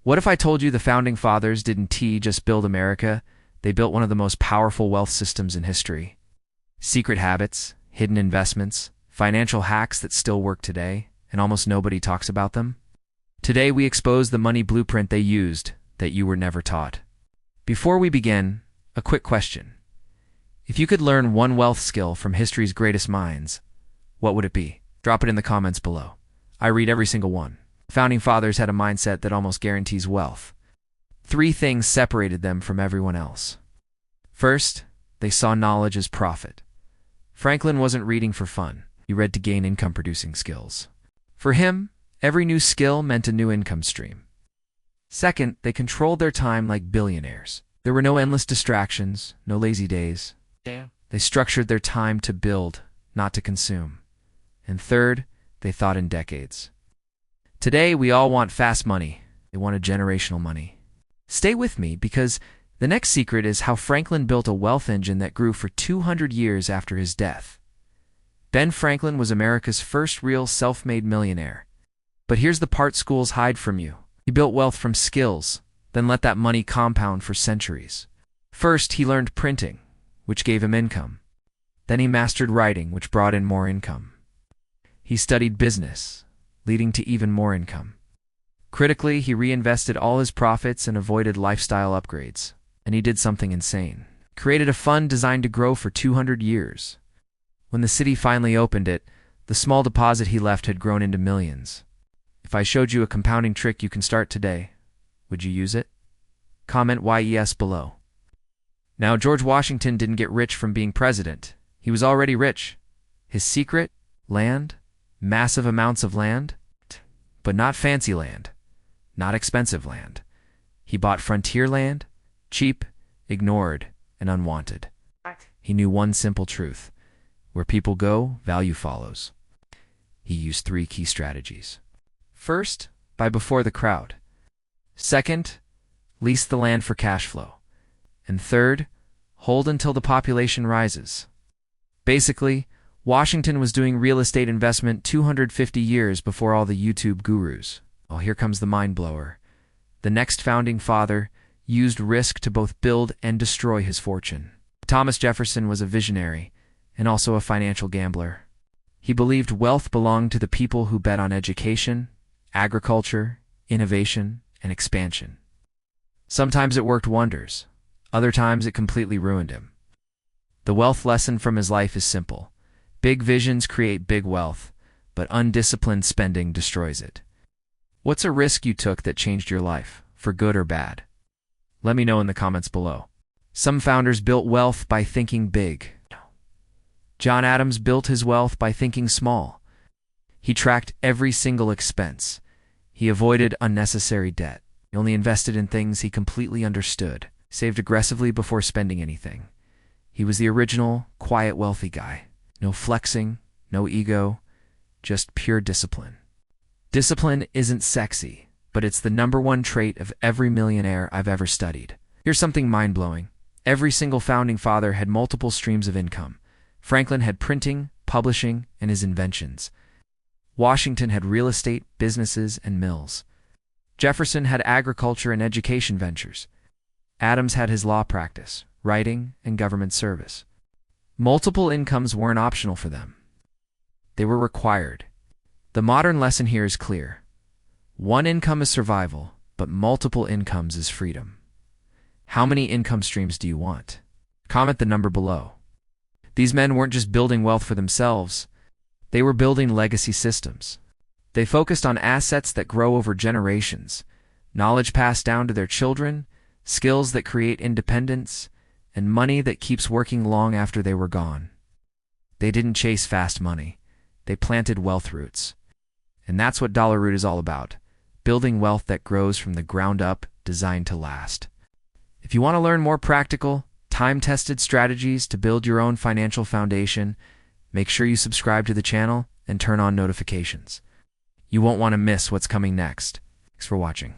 What if I told you the Founding Fathers didn't just build America? They built one of the most powerful wealth systems in history. Secret habits, hidden investments, financial hacks that still work today, and almost nobody talks about them. Today we expose the money blueprint they used that you were never taught. Before we begin, a quick question. If you could learn one wealth skill from history's greatest minds, what would it be? Drop it in the comments below. I read every single one. Founding Fathers had a mindset that almost guarantees wealth. 3 things separated them from everyone else. First, they saw knowledge as profit. Franklin wasn't reading for fun. He read to gain income-producing skills. For him, every new skill meant a new income stream. Second, they controlled their time like billionaires. There were no endless distractions, no lazy days. They structured their time to build, not to consume. And third, they thought in decades. Today, we all want fast money. They wanted generational money. Stay with me because the next secret is how Franklin built a wealth engine that grew for 200 years after his death. Ben Franklin was America's first real self-made millionaire. But here's the part schools hide from you. He built wealth from skills, then let that money compound for centuries. First, he learned printing, which gave him income. Then he mastered writing, which brought in more income. He studied business, leading to even more income. Critically, he reinvested all his profits and avoided lifestyle upgrades. And he did something insane. Created a fund designed to grow for 200 years. When the city finally opened it, the small deposit he left had grown into millions. If I showed you a compounding trick you can start today, would you use it? Comment yes below. Now, George Washington didn't get rich from being president. He was already rich. His secret? Land. Massive amounts of land. But not fancy land. Not expensive land. He bought frontier land, cheap, ignored, and unwanted. He knew one simple truth. Where people go, value follows. He used 3 key strategies. First, buy before the crowd. Second, lease the land for cash flow. And third, hold until the population rises. Basically, Washington was doing real estate investment 250 years before all the YouTube gurus. Oh, here comes the mind blower. The next founding father used risk to both build and destroy his fortune. Thomas Jefferson was a visionary and also a financial gambler. He believed wealth belonged to the people who bet on education, agriculture, innovation, and expansion. Sometimes it worked wonders. Other times it completely ruined him. The wealth lesson from his life is simple. Big visions create big wealth, but undisciplined spending destroys it. What's a risk you took that changed your life, for good or bad? Let me know in the comments below. Some founders built wealth by thinking big. John Adams built his wealth by thinking small. He tracked every single expense. He avoided unnecessary debt. He only invested in things he completely understood, saved aggressively before spending anything. He was the original, quiet, wealthy guy. No flexing, no ego, just pure discipline. Discipline isn't sexy, but it's the #1 trait of every millionaire I've ever studied. Here's something mind-blowing. Every single founding father had multiple streams of income. Franklin had printing, publishing, and his inventions. Washington had real estate, businesses, and mills. Jefferson had agriculture and education ventures. Adams had his law practice, writing, and government service. Multiple incomes weren't optional for them. They were required. The modern lesson here is clear. One income is survival, but multiple incomes is freedom. How many income streams do you want? Comment the number below. These men weren't just building wealth for themselves. They were building legacy systems. They focused on assets that grow over generations, knowledge passed down to their children, skills that create independence, and money that keeps working long after they were gone. They didn't chase fast money. They planted wealth roots. And that's what Dollar Root is all about, building wealth that grows from the ground up, designed to last. If you want to learn more practical, time-tested strategies to build your own financial foundation, make sure you subscribe to the channel and turn on notifications. You won't want to miss what's coming next. Thanks for watching.